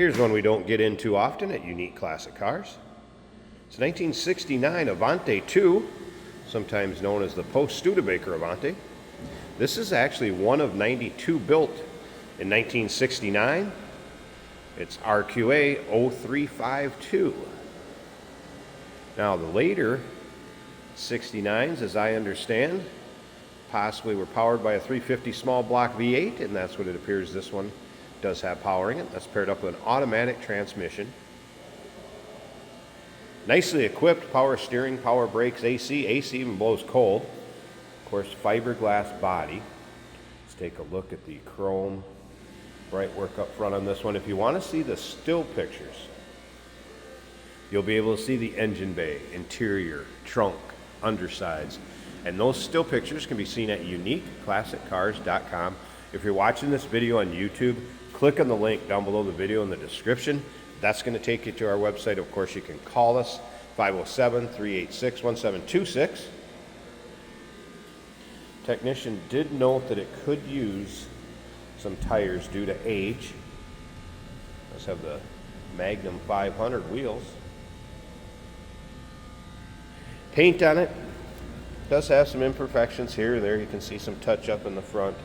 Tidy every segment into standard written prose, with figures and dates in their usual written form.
Here's one we don't get into often at Unique Classic Cars. It's 1969 Avanti 2, sometimes known as the post-Studebaker Avanti. This is actually one of 92 built in 1969. It's RQA 0352. Now the later 69s, as I understand, possibly were powered by a 350 small block V8, and that's what it appears this one does have powering it. That's paired up with an automatic transmission. Nicely equipped, power steering, power brakes, AC. AC even blows cold. Of course, fiberglass body. Let's take a look at the chrome bright work up front on this one. If you want to see the still pictures, you'll be able to see the engine bay, interior, trunk, undersides. And those still pictures can be seen at uniqueclassiccars.com. If you're watching this video on YouTube, click on the link down below the video in the description. That's going to take you to our website. Of course, you can call us, 507-386-1726. Technician did note that it could use some tires due to age. Let's have the Magnum 500 wheels. Paint on it does have some imperfections here or there. You can see some touch up in the front.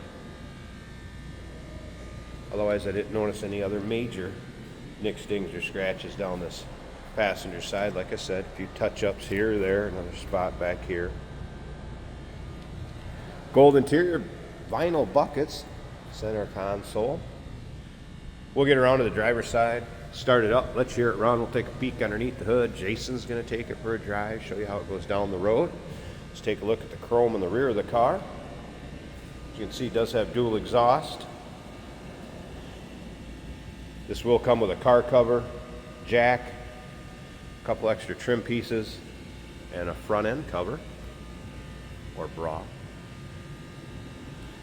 Otherwise, I didn't notice any other major nick, stings, or scratches down this passenger side. Like I said, a few touch-ups here or there, another spot back here. Gold interior, vinyl buckets, center console. We'll get around to the driver's side, start it up, let you hear it run. We'll take a peek underneath the hood. Jason's going to take it for a drive, show you how it goes down the road. Let's take a look at the chrome in the rear of the car. As you can see, it does have dual exhaust. This will come with a car cover, jack, a couple extra trim pieces, and a front end cover or bra.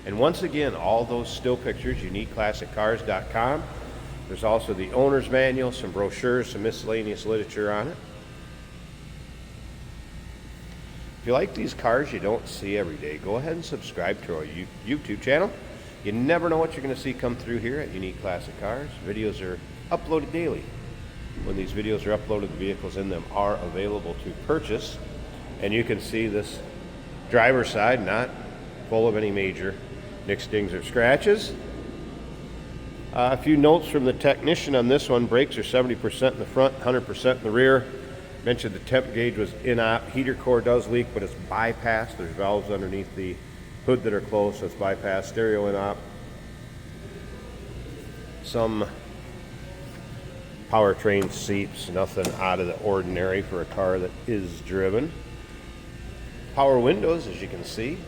And once again, all those still pictures, uniqueclassiccars.com. There's also the owner's manual, some brochures, some miscellaneous literature on it. If you like these cars you don't see every day, go ahead and subscribe to our YouTube channel. You never know what you're going to see come through here at Unique Classic Cars. Videos are uploaded daily. When these videos are uploaded, the vehicles in them are available to purchase. And you can see this driver's side not full of any major nicks, dings, or scratches. A few notes from the technician on this one. Brakes are 70% in the front, 100% in the rear. Mentioned the temp gauge was in-op. Heater core does leak, but it's bypassed. There's valves underneath the hood that are closed, so it's bypassed. Stereo in-op. Some powertrain seats, nothing out of the ordinary for a car that is driven. Power windows, as you can see.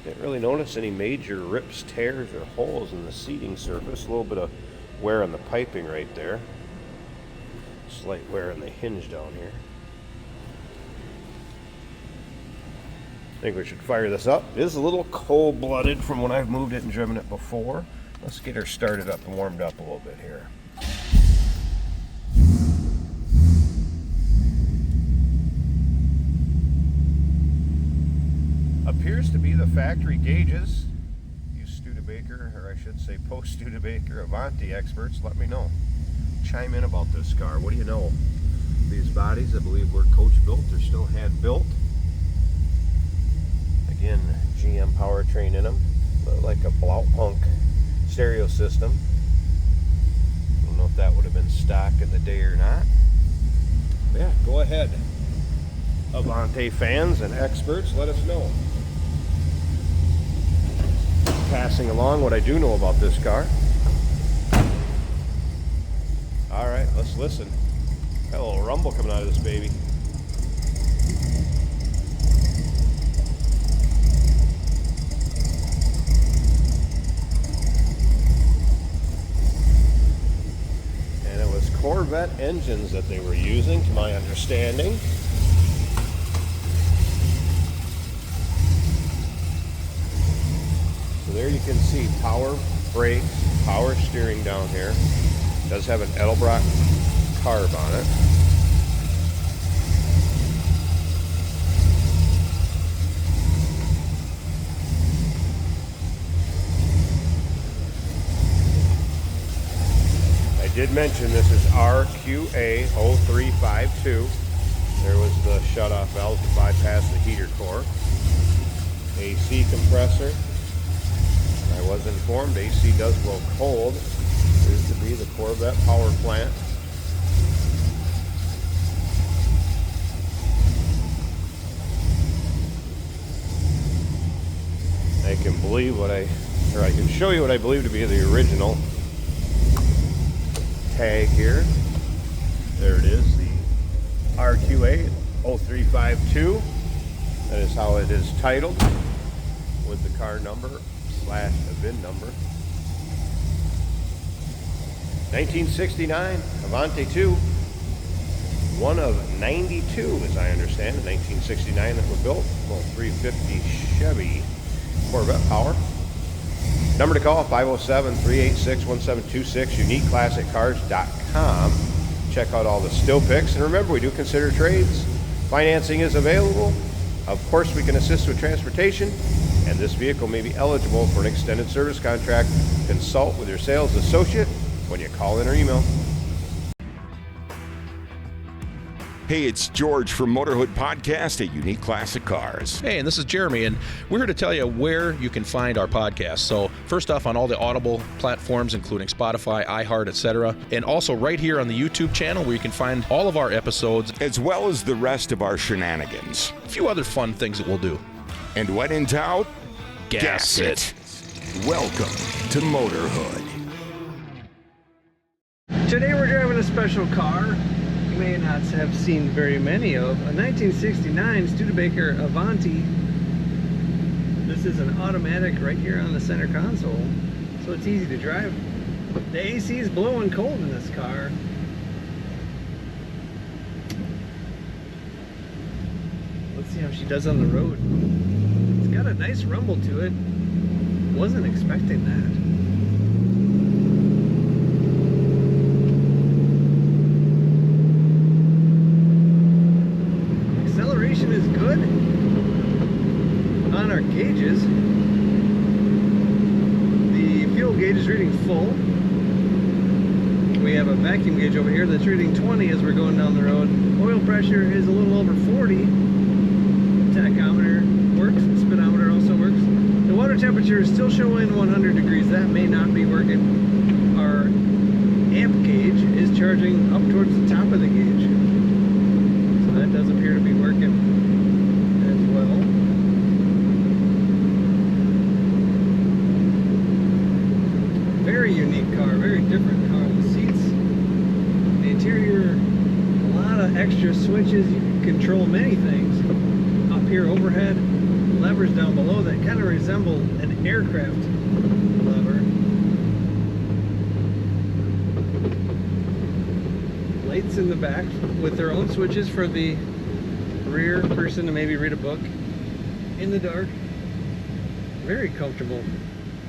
Didn't really notice any major rips, tears, or holes in the seating surface. A little bit of wear on the piping right there. Slight wear on the hinge down here. I think we should fire this up. It is a little cold-blooded from when I've moved it and driven it before. Let's get her started up and warmed up a little bit here. Appears to be the factory gauges. You Studebaker, or I should say post-Studebaker Avanti experts, let me know. Chime in about this car. What do you know? These bodies, I believe, were coach built. They're still hand built. Again, GM powertrain in them. Like a Blaupunk stereo system. I don't know if that would have been stock in the day or not. But yeah, go ahead. Avanti fans and experts, let us know. Passing along what I do know about this car. All right, let's listen. Got a little rumble coming out of this baby. And it was Corvette engines that they were using, to my understanding. So there you can see power brakes, power steering down here. It does have an Edelbrock carb on it. did mention this is RQA 0352. There was the shut-off valve to bypass the heater core. AC compressor. I was informed AC does blow cold. Appears to be the Corvette power plant. I can show you what I believe to be the original tag here. There it is, the RQA 0352. That is how it is titled, with the car number / the VIN number. 1969 Avanti 2. One of 92, as I understand, in 1969 that were built. Well, 350 Chevy Corvette power. Number to call, 507-386-1726, uniqueclassiccars.com. Check out all the still pics. And remember, we do consider trades. Financing is available. Of course, we can assist with transportation. And this vehicle may be eligible for an extended service contract. Consult with your sales associate when you call in or email. Hey, it's George from Motorhood Podcast at Unique Classic Cars. Hey, and this is Jeremy, and we're here to tell you where you can find our podcast. So first off, on all the Audible platforms, including Spotify, iHeart, etc., and also right here on the YouTube channel where you can find all of our episodes, as well as the rest of our shenanigans. A few other fun things that we'll do. And when in doubt, gas it. Welcome to Motorhood. Today we're driving a special car you may not have seen very many of, a 1969 Studebaker Avanti. This is an automatic right here on the center console, so it's easy to drive. The AC is blowing cold in this car. Let's see how she does on the road. It's got a nice rumble to it. Wasn't expecting that. Is good on our gauges. The fuel gauge is reading full. We have a vacuum gauge over here that's reading 20 as we're going down the road. Oil pressure is a little over 40. Tachometer works, speedometer also works. The water temperature is still showing 100 degrees. That may not be working. Our amp gauge is charging up towards the top of the gauge. So that does appear to be working. Very unique car, very different car. The seats, the interior, a lot of extra switches. You can control many things. Up here overhead, levers down below that kind of resemble an aircraft lever. Lights in the back with their own switches for the rear person to maybe read a book in the dark. Very comfortable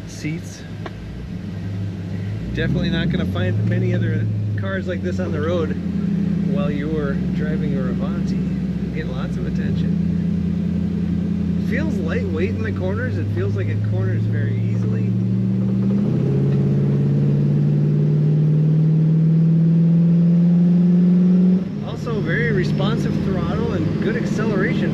seats. Definitely not going to find many other cars like this on the road while you're driving your Avanti. You get lots of attention. It feels lightweight in the corners. It feels like it corners very easily. Also very responsive throttle and good acceleration.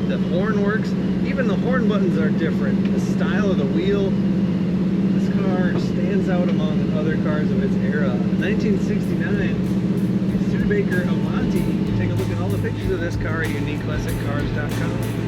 The horn works. Even the horn buttons are different. The style of the wheel, this car stands out among other cars of its era. 1969 Studebaker Avanti. Take a look at all the pictures of this car at uniqueclassiccars.com.